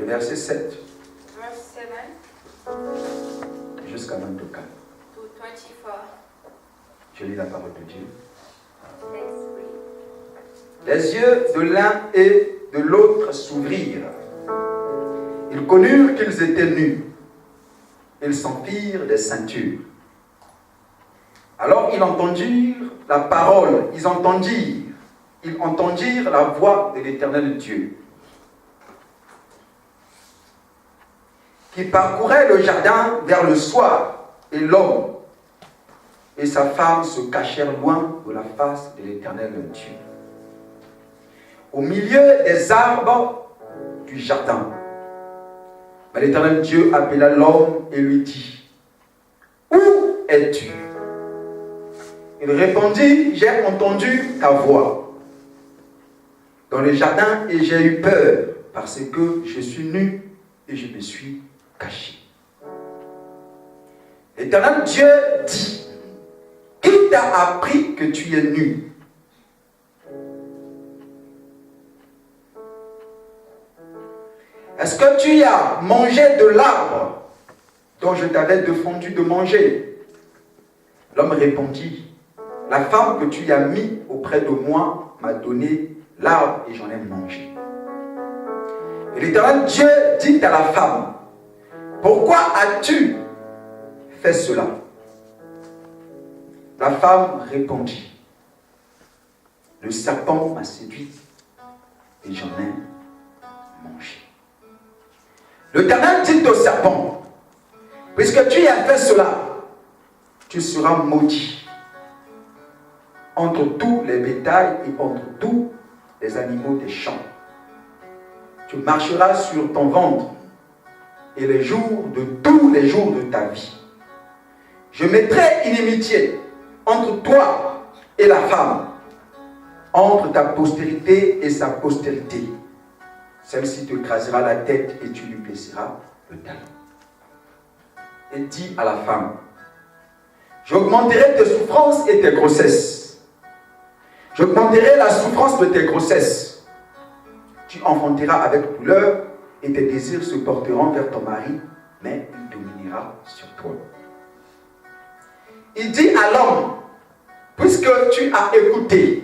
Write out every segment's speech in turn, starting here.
verset 7 verse 7 jusqu'à 24. to 24. Je lis la parole de Dieu. Let's read. Les yeux de l'un et de l'autre s'ouvrirent. Ils connurent qu'ils étaient nus. Ils s'en firent des ceintures. Alors ils entendirent la parole, ils entendirent la voix de l'Éternel Dieu, qui parcourait le jardin vers le soir, et l'homme et sa femme se cachèrent loin de la face de l'Éternel Dieu, au milieu des arbres du jardin. Mais l'Éternel Dieu appela l'homme et lui dit: Où es-tu? Il répondit: J'ai entendu ta voix dans le jardin et j'ai eu peur parce que je suis nu et je me suis caché. L'Éternel Dieu dit: Qui t'a appris que tu es nu? Est-ce que tu as mangé de l'arbre dont je t'avais défendu de manger? L'homme répondit: La femme que tu as mis auprès de moi m'a donné l'arbre et j'en ai mangé. Et l'Éternel Dieu dit à la femme: Pourquoi as-tu fait cela? La femme répondit: Le serpent m'a séduit et j'en ai mangé. L'Éternel dit au serpent: Puisque tu as fait cela, tu seras maudit entre tous les bétails et entre tous les animaux des champs. Tu marcheras sur ton ventre et les jours de tous les jours de ta vie. Je mettrai inimitié entre toi et la femme, entre ta postérité et sa postérité. Celle-ci te crasera la tête et tu lui blesseras le talon. Et dit à la femme: J'augmenterai tes souffrances et tes grossesses. J'augmenterai la souffrance de tes grossesses. Tu enfanteras avec douleur et tes désirs se porteront vers ton mari, mais il dominera sur toi. Il dit à l'homme: Puisque tu as écouté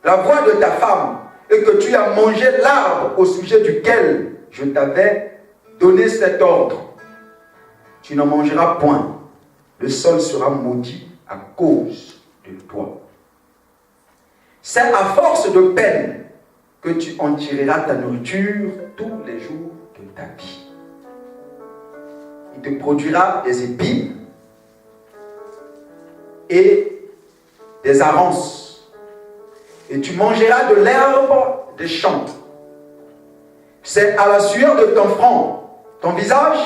la voix de ta femme et que tu as mangé l'arbre au sujet duquel je t'avais donné cet ordre, tu n'en mangeras point. Le sol sera maudit à cause de toi. C'est à force de peine que tu en tireras ta nourriture tous les jours de ta vie. Il te produira des épines et des arances, et tu mangeras de l'herbe des champs. C'est à la sueur de ton front, ton visage,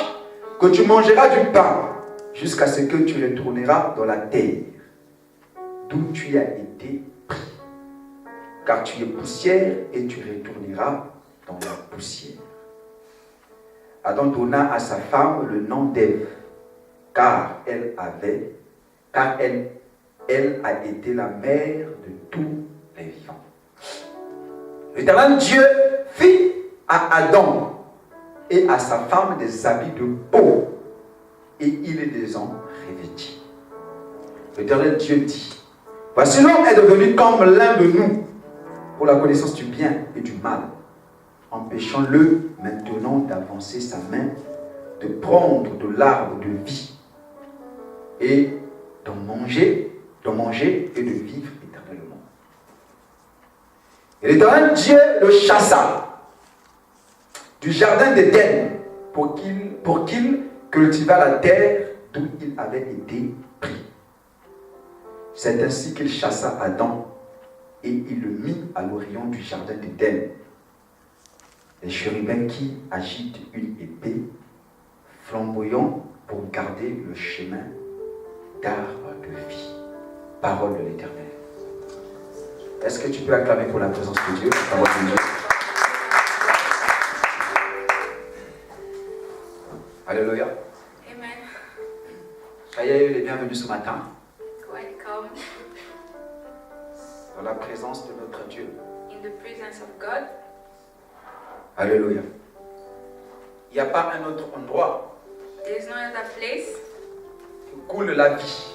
que tu mangeras du pain, jusqu'à ce que tu retourneras dans la terre, d'où tu as été pris. Car tu es poussière et tu retourneras dans la poussière. Adam donna à sa femme le nom d'Ève, car elle a été la mère de tous les vivants. L'Éternel Dieu fit à Adam et à sa femme des habits de peau, et il les ont revêtis. L'Éternel Dieu dit: Voici l'homme est devenu comme l'un de nous, pour la connaissance du bien et du mal. Empêchons-le maintenant d'avancer sa main, de prendre de l'arbre de vie et d'en manger et de vivre éternellement. Et l'Éternel Dieu le chassa du jardin d'Éden pour qu'il cultivât la terre d'où il avait été pris. C'est ainsi qu'il chassa Adam et il le mit à l'orient du jardin d'Éden. Les chérubins qui agitent une épée flamboyant pour garder le chemin d'arbre de vie. Parole de l'Éternel. Est-ce que tu peux acclamer pour la présence de Dieu, la parole de Dieu? Alléluia. Amen. Soyez les bienvenus ce matin Welcome dans la présence de notre Dieu. in the presence of God. Alléluia. Il n'y a pas un autre endroit There's no other place où coule la vie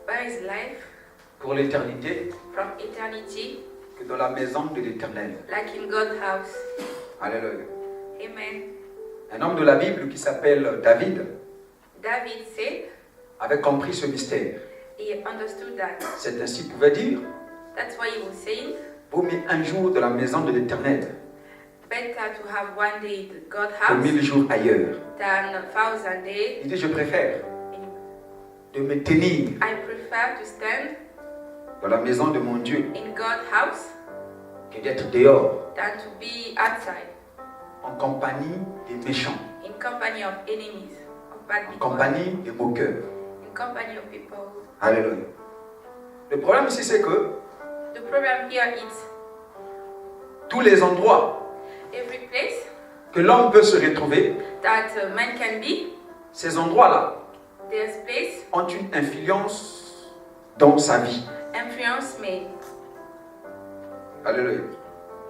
where is life pour l'éternité from eternity que dans la maison de l'Éternel. like in God's house. Alléluia. Amen. Un homme de la Bible qui s'appelle David David said avait compris ce mystère. he understood that. C'est ainsi qu'il pouvait dire, That's why he was saying, vaut mieux un jour de la maison de l'Éternel better to have one day in God's que house 1000 jours ailleurs. than 1,000 days. Il dit, je préfère in- de me tenir I prefer to stand dans la maison de mon Dieu in God's house que d'être dehors than to be outside en compagnie des méchants, in company of enemies, of bad en people, compagnie des moqueurs. in company of people. Alléluia. Le problème ici, c'est que The problem here is tous les endroits every place que l'homme peut se retrouver, that man can be, ces endroits-là there's place ont une influence dans sa vie. influence me. Alléluia.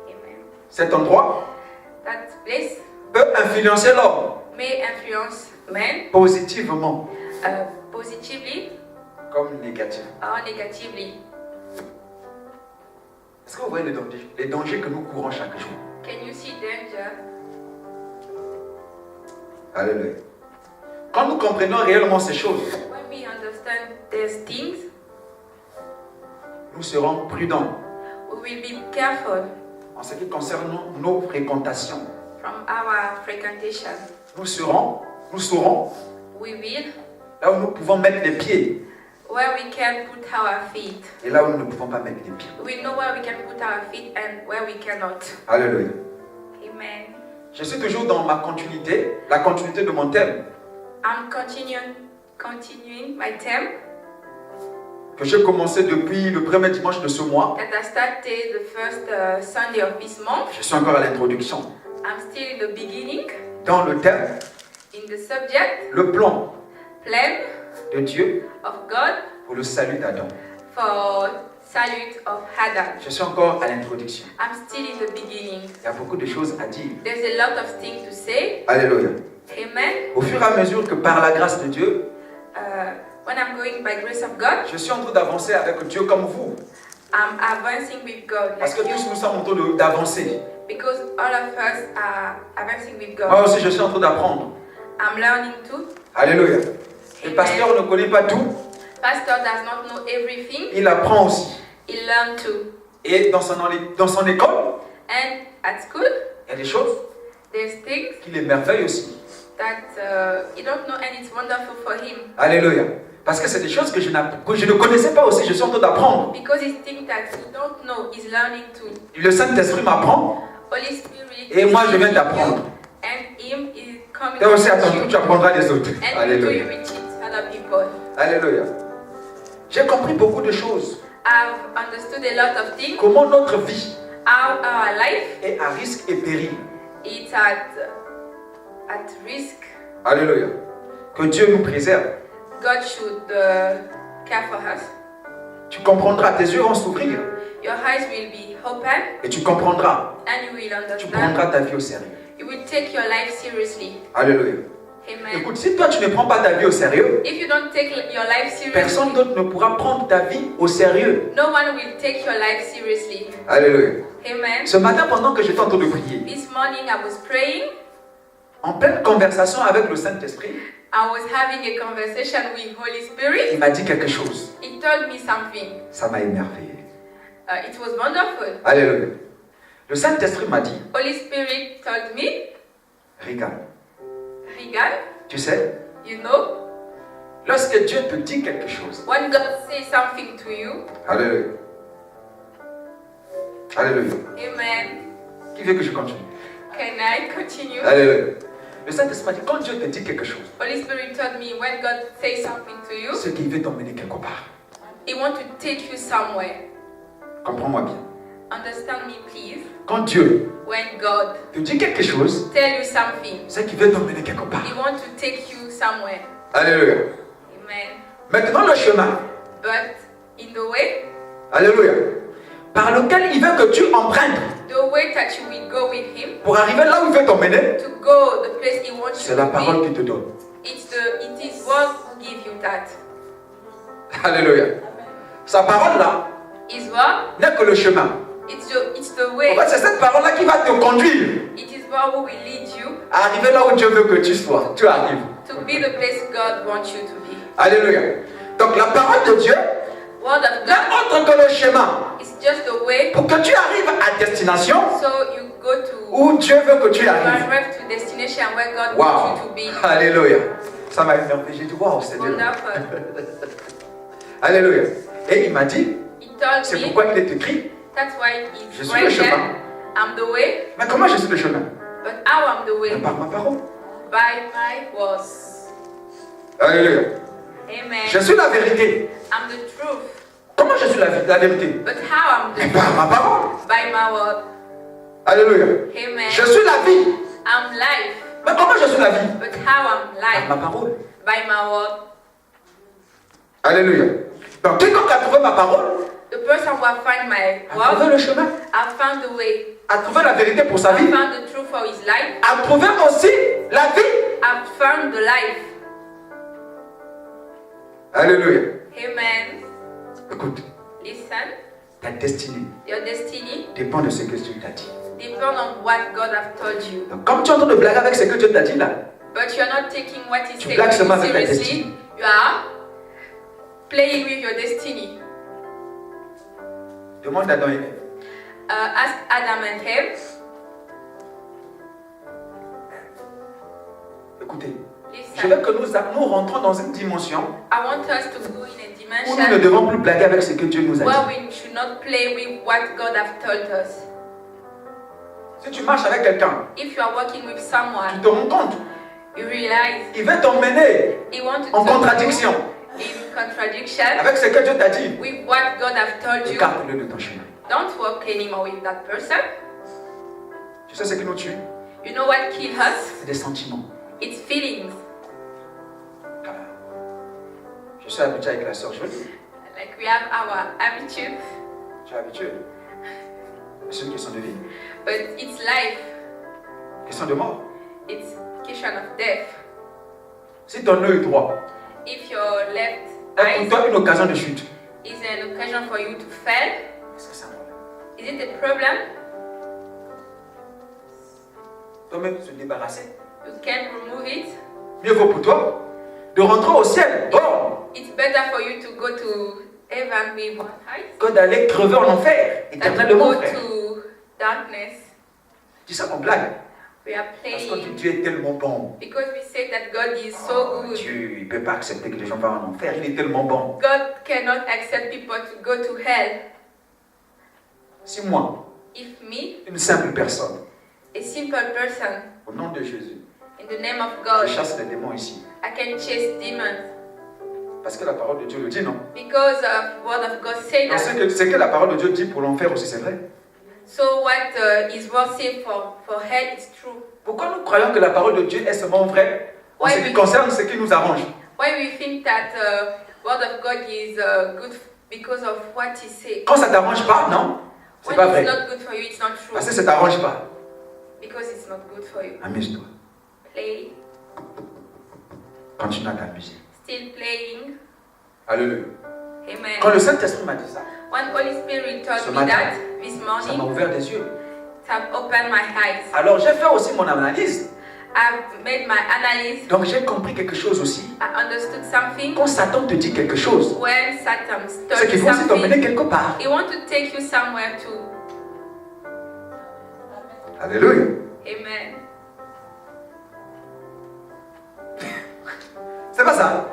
Amen. Cet endroit That place peut influencer l'homme may influence men positivement positively comme négativement. or negatively. Est-ce que vous voyez les dangers que nous courons chaque jour? Can you see danger? Alléluia. Quand nous comprenons réellement ces choses, When we understand these things, nous serons prudents we will be careful en ce qui concerne nos fréquentations. from our frequentation. Nous saurons We will là où nous pouvons mettre les pieds where we can put our feet. et là où nous ne pouvons pas mettre les pieds. We know where we can put our feet and where we cannot. Alléluia. Amen. Je suis toujours dans ma continuité, la continuité de mon thème I'm continuing my theme que j'ai commencé depuis le premier dimanche de ce mois. that I started the first Sunday of this month. Je suis encore à l'introduction. I'm still in the beginning, Dans le thème, in the subject, le plan plan de Dieu of God pour le salut d'Adam. for salute of Adam. Je suis encore à l'introduction. I'm still in the beginning. Il y a beaucoup de choses à dire. There's a lot of things to say. Alléluia. Amen. Au fur et à mesure que par la grâce de Dieu, When I'm going by grace of God, je suis en train d'avancer avec Dieu comme vous. I'm advancing with God Parce que like tous you, nous sommes en train d'avancer. because all of us are advancing with Moi God. aussi, je suis en train d'apprendre. I'm learning too. Alléluia. Le pasteur ne connaît pas tout. Pastor does not know everything. Il apprend aussi. He learned too. Et dans son école, And at school, il y a des choses there's things qui l'émerveillent aussi. that he don't know, and it's wonderful for him Alléluia. Parce que c'est des choses que je ne connaissais pas aussi. Je suis en train d'apprendre. because it's things that he don't know. He's learning too. Le Saint-Esprit m'apprend. Holy Spirit. Et moi, je viens is d'apprendre. you, and him is coming. Toi aussi, to attends, teach you. tu apprendras des autres. And you too, Alléluia. you will teach other people. Alléluia. J'ai compris beaucoup de choses. I've understood a lot of things. Comment notre vie How our life est à risque et péril. is at risk. Alléluia. Que Dieu nous préserve. God should care for us. Tu comprendras, tes yeux vont s'ouvrir Your eyes will be open et tu comprendras. and you will Tu understand. prendras ta vie au sérieux. You will take your life seriously. Alléluia. Amen. Écoute, si toi tu ne prends pas ta vie au sérieux, If you don't take your life seriously, personne d'autre ne pourra prendre ta vie au sérieux. no one will take your life seriously. Alléluia. Amen. Ce matin, pendant que j'étais en train de prier, This morning I was praying. en pleine conversation avec le Saint-Esprit, I was having a conversation with Holy il Spirit. m'a dit quelque chose. He told me something. Ça m'a émerveillé. It was wonderful. Alléluia. Le Saint-Esprit m'a dit, Holy Spirit told me, regarde, Regan, tu sais, you know, lorsque Dieu te dit quelque chose, when God says something to you, Alléluia. Alléluia. Amen. Qui veut que je continue? Can I continue? Alléluia. Le Saint-Esprit m'a dit, quand Dieu te dit quelque chose, Holy Spirit told me when God says something to you, c'est qu'il veut t'emmener quelque part. He wants to take you somewhere. Comprends-moi bien. Understand me, please. Quand Dieu When God te dit quelque chose, tell you something, c'est qu'il veut t'emmener quelque part. He wants to take you somewhere. Alléluia. Amen. Maintenant, le chemin, But in the way Alléluia, par lequel il veut que tu empruntes, The way that you will go with him pour arriver là où il veut t'emmener, to go the place he wants c'est you la to parole be. qui te donne. It is what give you that. Alléluia. Sa parole là Is what? n'est que le chemin. It's the En way. fait, c'est cette parole là qui va te conduire It is what will lead you à arriver là où Dieu veut que tu sois. Tu arrives. to be the place God wants you to be. Alléluia. Donc la parole de Dieu Word of n'est God autre que le chemin is just the way pour que tu arrives à destination so you go to où Dieu veut que tu you arrives. arrive to destination where God Wow. wants you to be. Alléluia. Ça m'a énervé. J'ai dit, waouh, c'est Dieu. Wonderful. Alléluia. Et il m'a dit, He told c'est me pourquoi il est écrit, that's why je it's suis le right there. chemin. I'm the way, Mais comment je suis le chemin? but how I'm the way? Par ma parole. By my words. Alléluia. Amen. Je suis la vérité. I'm the truth. Comment je suis la vérité? But how I'm Mais the par ma parole. by my word. Alléluia. Amen. Je suis la vie. I'm life. Mais comment je suis la vie? But how I'm Par life? ma parole. By my word. Alléluia. Donc quiconque a trouvé ma parole The person who have found my a trouvé word, le chemin, have found the way. a trouvé la vérité pour sa Have vie, found the truth for his life. a trouvé aussi la vie. Have found the life. Alléluia. Amen. Écoute, Listen. ta destinée Your destiny dépend de ce que Dieu t'a dit. depends on what God have told you. Donc comme tu es en train de blaguer avec ce que Dieu t'a dit là, But you are not taking what He tu said blagues seulement avec ta seriously. destinée. You are playing with your destiny. Demande à Adam et Ève. Ask Adam and Eve. Écoutez, je Listen. veux que nous rentrons dans une dimension I want us to go in a où nous ne dimension devons plus blaguer avec ce que Dieu nous a where dit. we should not play with what God have told us. Si tu marches avec quelqu'un, If you are working with tu someone, te rends compte, you realize il veut t'emmener he wants to en tell contradiction you in contradiction avec ce que Dieu t'a dit. with what God have told you. Écarte-le de ton chemin. Don't walk anymore with that person. Tu sais ce qui nous tue? You know what kills us? C'est des sentiments. It's feelings. Je suis habitué avec la sœur Jolie. Like we have our attitude, Je suis habitué. C'est une question de vie, but it's life. question de mort. It's question of death. Si ton œil droit If your left est pour eye toi une occasion de chute, is an occasion for you to fail, est-ce que c'est un problème? is it a problem? Toi-même se débarrasser. You can remove it. Mieux vaut pour toi de rentrer au ciel, bon, It's better for you to go to heaven with one eye que d'aller crever en enfer, than to éternellement, go frère. to darkness. Tu sais qu'on blague. We are Parce que playing Dieu est tellement bon. because we say that God is so Oh, good. Dieu, il ne peut pas accepter que les gens vont en enfer. Il est tellement bon. God cannot accept people to go to hell. Si moi, If me, une simple personne, a simple person, au nom de Jésus, in the name of je God, chasse les démons ici. I can chase demons Parce que la parole de Dieu le dit, non? because of word of God say Donc, that. ce que la parole de Dieu dit pour l'enfer aussi, c'est vrai. So what His word say for hell is true. Pourquoi nous croyons que la parole de Dieu est seulement vraie en Ouais, ce qui oui. concerne ce qui nous arrange? Why we think that word of God is good because of what He say. Quand ça ne t'arrange pas, non? C'est When pas it's vrai. not good for you, it's not true. Parce que ça ne t'arrange pas. Because it's not good for you. Amuse-toi. Play, Continue à t'amuser. still playing. Alléluia. Amen. Quand le Saint-Esprit m'a dit ça, When Holy Spirit Ce told me matin, that this ça m'a morning, ouvert les yeux. it have opened my eyes. Alors j'ai fait aussi mon analyse. I've made my analysis. Donc j'ai compris quelque chose aussi. I understood something. Quand Satan te dit quelque chose, When Satan c'est told qu'il you faut aussi t'emmener something, quelque part. he want to take you somewhere too. Alléluia. Amen. C'est pas ça.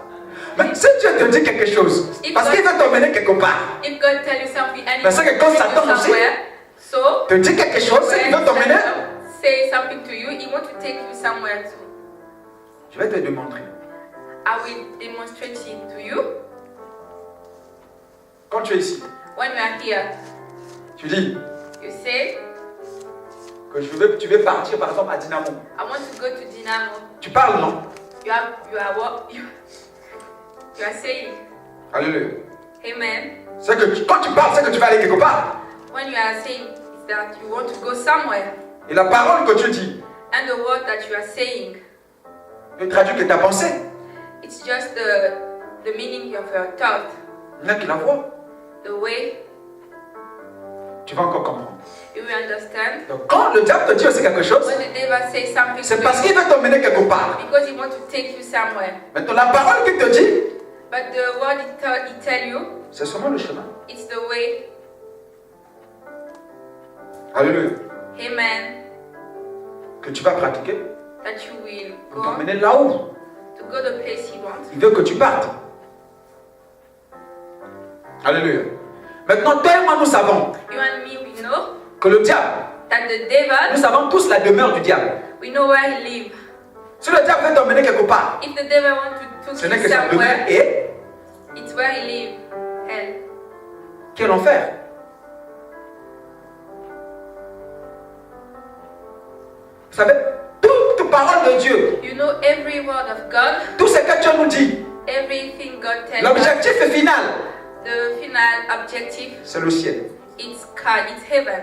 Mais si Dieu te dit quelque chose, parce qu'il veut t'emmener quelque part, If God tell you something and he Mais c'est wants que to quand take Satan you aussi, somewhere, so te dit quelque chose, c'est qu'il when veut t'emmener. Satan say something to you, he want to take you somewhere too. Je vais te démontrer. I will demonstrate it to you. Quand tu es ici, When we are here, tu dis you say, que tu veux partir par exemple à Dynamo. I want to go to Dynamo. Tu parles, non? You are saying, Alléluia. Amen. C'est que quand tu parles, c'est que tu vas aller quelque part. When you are saying, it It's that you want to go somewhere. Et la parole que tu dis And the word that you are saying, ne traduit que ta pensée. it's just the meaning of your thought. Il y en a qui la voient. The way Tu vas encore comprendre. you will understand. Donc quand le diable te dit aussi quelque chose, When the devil says something c'est to parce you, qu'il veut t'emmener quelque part. because he wants to take you somewhere. Maintenant, la parole qu'il te dit, But the word he tell you, c'est seulement le chemin. it's the way. Alléluia. Amen. Que tu vas pratiquer That you will pour go t'emmener là-haut. to go the place he wants. Il veut que tu partes. Alléluia. Maintenant, toi et moi, nous savons You and me, we know que le diable, that the devil, nous savons tous la demeure du diable. we know where he lives. Si le diable veut t'emmener quelque part, If the devil wants to ce take n'est you que sa demeure somewhere, et it's where he lives. Hell. quel enfer. Vous savez, toute parole de Dieu, You know every word of God, tout ce que Dieu nous dit, everything God tells us. l'objectif final, The final objective, c'est le ciel. it's God, it's heaven.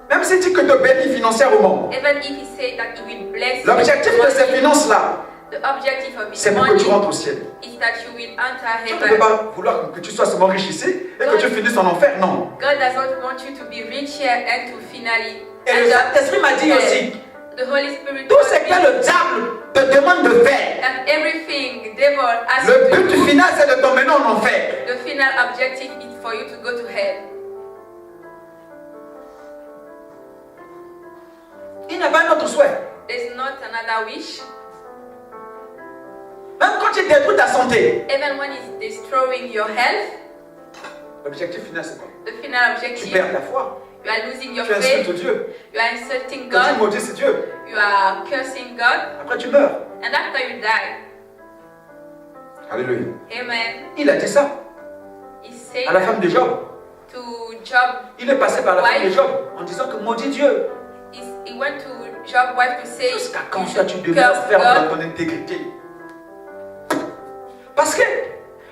Même s'il dit que te bénit financièrement, Even if he said that he will bless l'objectif you, de ces finances-là, the objective of his c'est pour que tu money rentres au ciel. is that you will enter Tu ne peux heaven. pas vouloir que tu sois seulement riche ici et que tu finisses en enfer, non. God does not want you to be rich here and to finally Et le end up Saint-Esprit m'a dit there. aussi, The Holy Spirit tout ce told que me le diable te demande de faire, that everything devil asks le you but to do, final c'est de t'emmener en enfer. the final objective is for you to go to hell. Il n'y a pas un autre souhait. There's not another wish. Même quand il détruit ta santé, Even when it's destroying your health, l'objectif final c'est quoi? the final Tu objective, perds ta foi. you are losing your Tu insultes faith, Dieu. you are insulting Quand tu God, maudis Dieu, you are cursing God, après tu meurs. and after you die, Alléluia. amen, Il a dit ça he said à la femme de Job. to Job, Il est passé par la femme Why? de Job en disant que maudit Dieu. he went to Job's wife to say, Jusqu'à quand you toi tu should demeures curse ferme dans God. ton intégrité? Parce que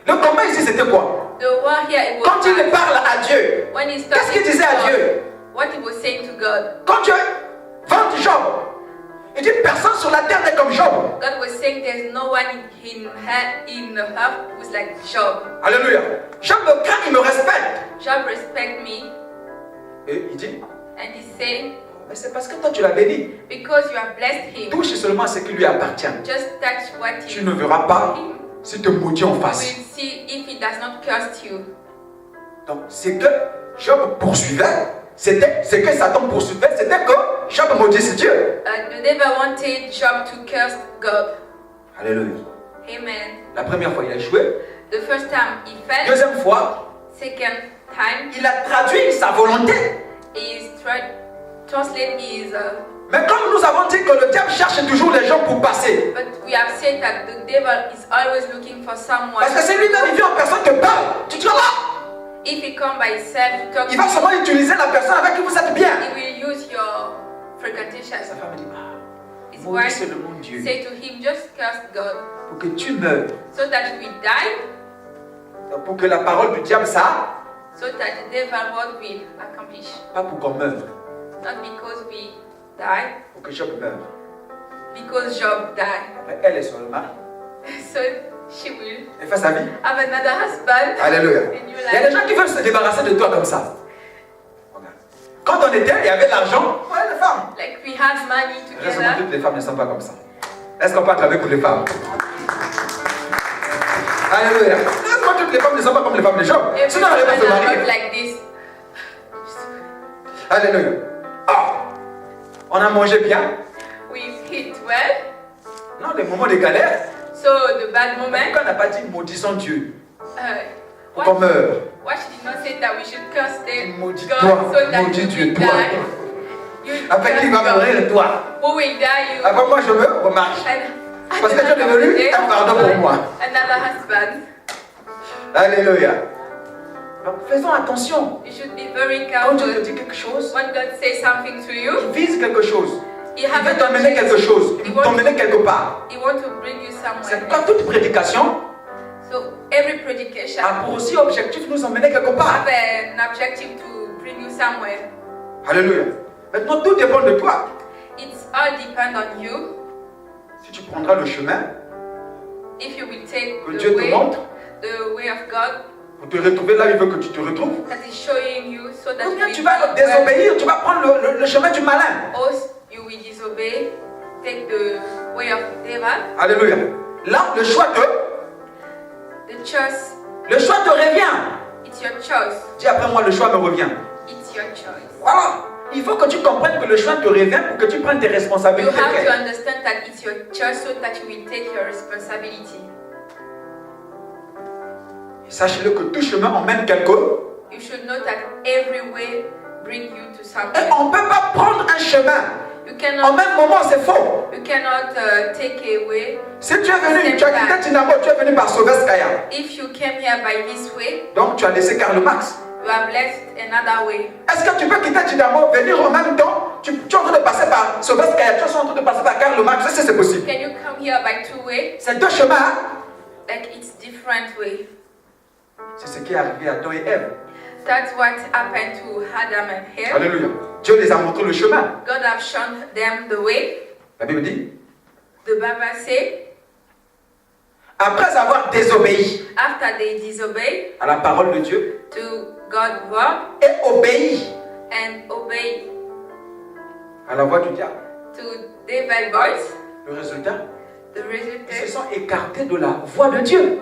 le combat ici c'était quoi? The war here, it was Quand il bad. parle à Dieu, When he's qu'est-ce qu'il talking to disait à God, Dieu? what he was saying to God, Quand Dieu vend Job, il dit personne sur la terre n'est comme Job. God was saying there's no one in earth who's like Job. Alléluia. Job me craint, il me respecte. Job respect me, Et il dit, and he said, mais c'est parce que toi tu l'as béni. because you have blessed him, Touche seulement ce qui lui appartient. just touch what Tu he ne verras pas him. s'il te maudit en You face. will see if he does not curse you. Donc, c'est que Job poursuivait, c'était ce que Satan poursuivait, c'était que Job maudisse Dieu. The devil wanted Job to curse God. Alléluia. Amen. La première fois, il a échoué. The first time he fell, Deuxième fois, second time il a traduit sa volonté. he tried translate his. Mais comme nous avons dit que le diable cherche toujours les gens pour passer. But we have said that the devil is always looking for someone. Parce que c'est lui-même, il vient en personne te parle. Tu dis là. If he come by himself to talk Il to va you, seulement utiliser la personne avec qui vous êtes bien. he will use your frequentation. Sa femme dit, His maudit wife c'est le mon Dieu. say to him, just curse God, Pour que tu meurs. so that you will die, Pour que la parole du diable, ça, so that the devil word will accomplish. pas pour qu'on meure. Not because we die, Pour que Job meure. because Job died. Après, elle est sur le mari. So she will Elle fait sa vie. have another husband. Alléluia. And you Il y a des like, gens qui veulent se débarrasser de toi comme ça. Regarde. Quand on était, il y avait l'argent. Ouais, les femmes. like we have money Heureusement, together. toutes les femmes ne sont pas comme ça. Est-ce qu'on peut acclamer pour les femmes? Alléluia. Heureusement, toutes les femmes ne sont pas comme les femmes des gens. Every Sinon, on n'aurait pas woman se are not marier. like this. Alléluia. Ah, on a mangé bien. We eat well. Non, les moments de galère. So the bad moment. Pourquoi on n'a pas dit maudissons Dieu? Pour What, qu'on meure. why she did not say that we should curse them Maudis-toi, God so that maudis you Dieu, will toi. die. You Après, qui va curse mourir God. de toi? Who will die? You. Après, moi, je meurs, on marche. And Parce que Dieu est devenu un pardon pour moi. Another husband. Alléluia. Donc, faisons attention. You should be very Quand Dieu te careful. dit quelque chose, When God says something to you, il vise quelque chose. He Il has veut an t'emmener quelque objective. chose. Il veut t'emmener quelque part. He wants to bring you C'est somewhere. pourquoi toute prédication So every predication a pour aussi objectif nous emmener quelque part. have an objective to bring bring you somewhere. Alléluia. Maintenant, tout dépend de toi. It's all depend on you. Si tu prendras le chemin If you will take que Dieu te the montre way of God pour te retrouver là, il veut que tu te retrouves. that is showing you, so that Ou bien you tu will vas be where- désobéir, tu vas prendre le chemin du malin. or you will disobey, take the way of devil. Alléluia. Là, le choix te revient. It's your choice. Dis après moi, le choix me revient. It's your choice. Voilà. Il faut que tu comprennes que le choix te revient pour que tu prennes tes You responsabilités. have to understand that it's your choice, so that you will take your responsibility. Et sachez-le que tout chemin emmène quelqu'un. You should know that every way bring you to Et somewhere. on ne peut pas prendre un chemin. You Au cannot même moment, c'est faux. take away. Si tu es venu, tu as quitté Tinamo, tu es venu par Sauveskaya. If you came here by this way, Donc tu as laissé Karl Marx. you have left another way. Est-ce que tu peux quitter Tinamo, venir en même temps? Tu es en train de passer par Sauveskaya, tu es en train de passer par Karl Marx. Est-ce que c'est possible? Can you come here by two way? C'est deux chemins. Hein? Like it's different way. C'est ce qui est arrivé à Adam et Ève. That's what happened to Adam and Eve. Alléluia. Dieu les a montré le chemin. God have shown them the way. La Bible dit, The Bible say, après avoir désobéi after they disobey à la parole de Dieu to God's word et obéi and obey à la voix du diable, to devil's voice, le résultat, the ils se result sont écartés de la voix de Dieu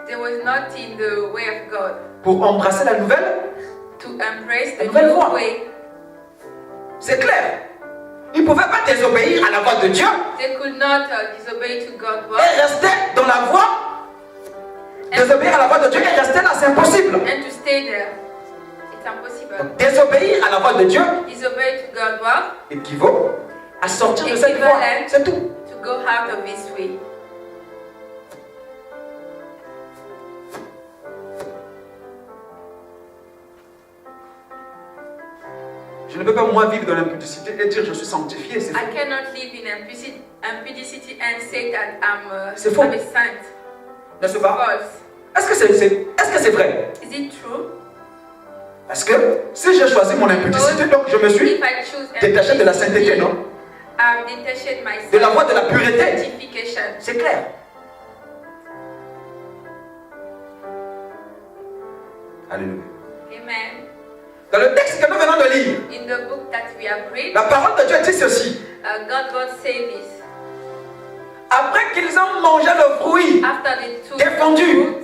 they was not in the way of God pour embrasser la nouvelle. to embrace the Nouvelle voie. new way. C'est clair. Ils ne pouvaient pas désobéir à la voix de Dieu They could not disobey to God's word et rester dans la voie. Désobéir à la voix de Dieu et rester là, c'est impossible. and to stay there. It's impossible. Donc, désobéir à la voix de Dieu Disobey to God's word équivaut à sortir de cette voie. C'est tout. to go out of this way. Je ne peux pas moi vivre dans l'impudicité et dire je suis sanctifié. C'est I faux. cannot live in impudicity and say that I'm C'est faux. I'm a saint. N'est-ce pas? False. Est-ce que c'est vrai? Is it true? Parce que si j'ai choisi mon impudicité, donc je me suis If I choose détaché de la sainteté, impudicity, non? I've detached myself De la voie de la from pureté. sanctification. C'est clair. Alléluia. Amen. Dans le texte que nous venons de lire, In the book that we have read, la parole de Dieu dit ceci. God will say this. Après qu'ils ont mangé le fruit, After they took Défendu. fruit,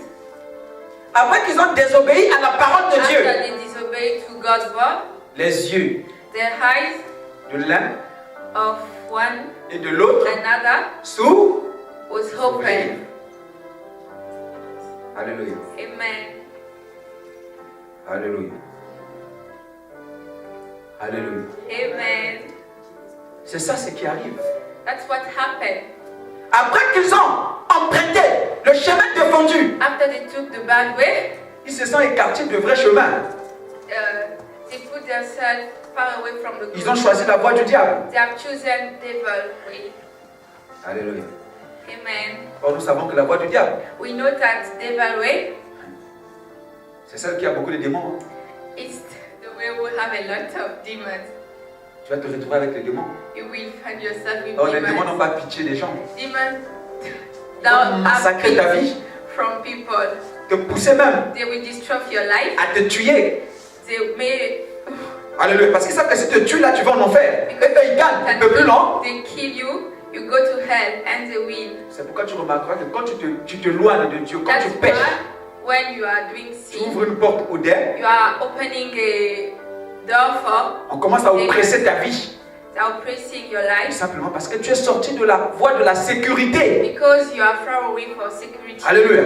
après qu'ils ont désobéi à la parole de after Dieu, they disobeyed to God's word, les yeux their eyes de l'un of one et de l'autre another s'ouvrent. was open. Alléluia. Amen. Alléluia. Alléluia. Amen. C'est ça ce qui arrive. That's what happened. Après qu'ils ont emprunté le chemin défendu, After they took the bad way, ils se sont écartés du vrai chemin. they put themselves far away from the Ils good. ont choisi la voie du diable. They have chosen devil way. Alléluia. Amen. Or, nous savons que la voie du diable, We know that devil way c'est celle qui a beaucoup de démons. is the way we have a lot of demons. Tu vas te retrouver avec les démons. You will find yourself with Or, les démons n'ont demons. pas pitié des gens. Demons Ils vont don't have massacrer ta vie, pity from people. te pousser même They will destroy your life. à te tuer. They may Alléluia. Parce qu'ils savent que si tu te tues là, tu vas en enfer. Et eux, ils gagnent. Ils ne peuvent plus, non? they kill you, you go to hell and they win. C'est pourquoi tu remarqueras que quand tu te loignes de Dieu, quand That's tu pêches, why when you are doing tu sin, ouvres une porte au diable, you are opening a door for on commence à oppresser ta vie. oppressing your Tout life simplement parce que tu es sorti de la voie de la sécurité. because you are far away for security. Alléluia.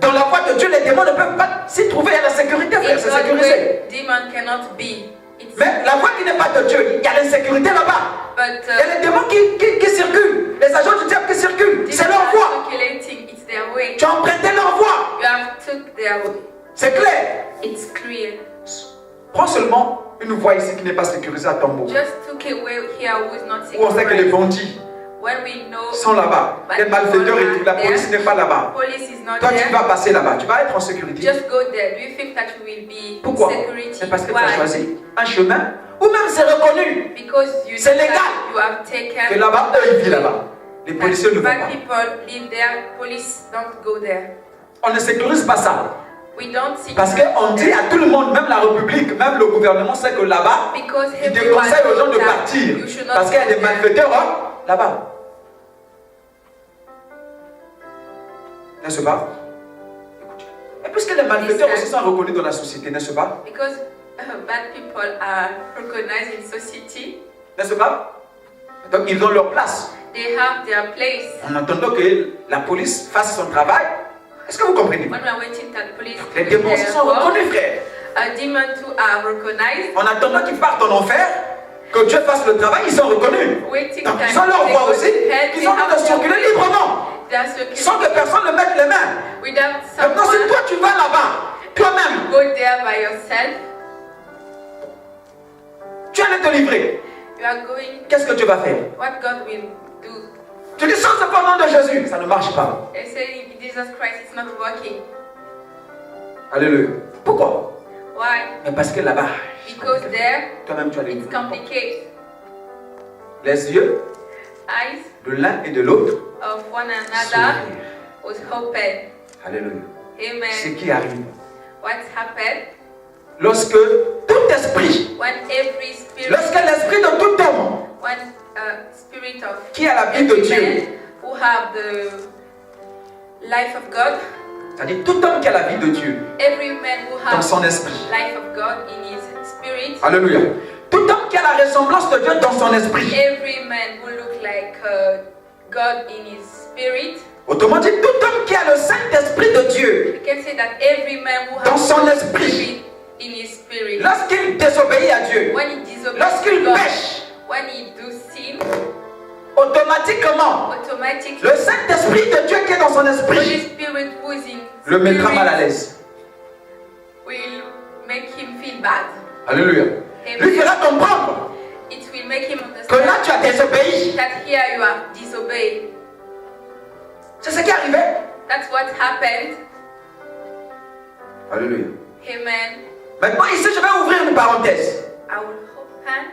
Dans la voie de Dieu, les démons ne peuvent pas s'y trouver à la sécurité, frère, In c'est God's sécurisé. way, demon cannot be. It's, Mais la voie qui n'est pas de Dieu, il y a l'insécurité là-bas. but Il y a les démons qui circulent, les agents du diable qui circulent. C'est leur voie. circulating, it's their way. Tu as emprunté leur voie. You have took their way. C'est clair. It's clear. Prends seulement une voie ici qui n'est pas sécurisée à Tambo. Just took away here who is not Où on sait que les secured. bandits, when we know sont là-bas. bad Les malfaiteurs et people tout, la are police there, n'est pas là-bas. police is not Toi, tu there, vas passer là-bas. Tu vas être en sécurité. just go there. Do you think that you will be Pourquoi? in security? C'est parce que tu as Why? choisi un chemin ou même c'est reconnu Because you C'est know légal. that you have taken que là-bas, eux, ils vivent là-bas. Les policiers ne vont bad pas. people live there, police don't go there. On ne sécurise pas ça. We don't see Parce qu'on dit à tout le monde, même la République, même le gouvernement sait que là-bas, because ils everyone déconseillent aux gens de knows that partir. you should not Parce qu'il y a go des there. malfaiteurs là-bas. N'est-ce pas? Écoute. Et puisque les malfaiteurs aussi sont reconnus dans la société, n'est-ce pas? Because bad people are recognized in society, N'est-ce pas? Donc ils ont leur place. they have their place. En attendant que la police fasse son travail. Est-ce que vous comprenez? When we are waiting that police Les do démons their aussi sont work, reconnus, frère. demons too are recognized. En attendant qu'ils partent en enfer, que Dieu fasse le travail, ils sont reconnus. Waiting Donc that ils ont leur they voix go aussi, to hell, ils they ont le droit de have their circuler way. librement. They are circulating Sans que personne ne mette les mains. without Maintenant, si someone toi tu vas là-bas, toi-même, go there by yourself. tu allais te livrer. You are going. Qu'est-ce que tu vas faire? What God will do. Tu dis ça, c'est pas le nom de Jésus. Ça ne marche pas. They say Jesus Christ is not working. Alléluia. Pourquoi? Why? Mais parce que là-bas, Because there toi-même tu allais it's livrer. complicated. Les yeux Eyes de l'un et de l'autre of one another s'ouvrirent. was open. Alléluia. Ce Amen. qui arrive. What happened Lorsque tout esprit, when every spirit, lorsque l'esprit de tout homme when spirit of qui a la vie de every Dieu, man who have the life of God, c'est-à-dire tout homme qui a la vie de Dieu every man who dans has son esprit. life of God in his spirit, Alléluia. Tout homme qui a la ressemblance de Dieu dans son esprit. every man who look like God in his spirit. Autrement dit, tout homme qui a le Saint-Esprit de Dieu You can say that every man who dans has son the esprit, spirit in his spirit, lorsqu'il désobéit à Dieu, when he disobeys lorsqu'il God, pêche, when he do sin, automatiquement, automatically le Saint-Esprit de Dieu qui est dans son Holy esprit Spirit who is in le mettra mal à spirit l'aise. will make him feel bad. Alléluia. Lui fera comprendre It will make him que là understand tu as désobéi. that here you have disobeyed. C'est ce qui est arrivé. That's what happened. Alléluia. Amen. Maintenant ici je vais ouvrir une parenthèse. I will open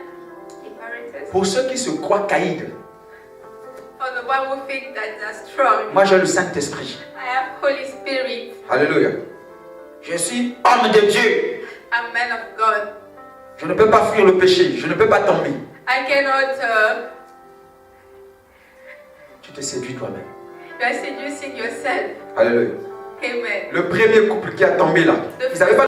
the parenthesis Pour ceux qui se croient caïds, for the one who think that they're strong. moi j'ai le Saint-Esprit. I have Holy Spirit. Alléluia. Je suis homme de Dieu. I'm man of God. Je ne peux pas fuir le péché. Je ne peux pas tomber. I cannot. Tu te séduis toi-même. You are seducing yourself. Alléluia. Amen. Le premier couple qui a tombé là, ils n'avaient pas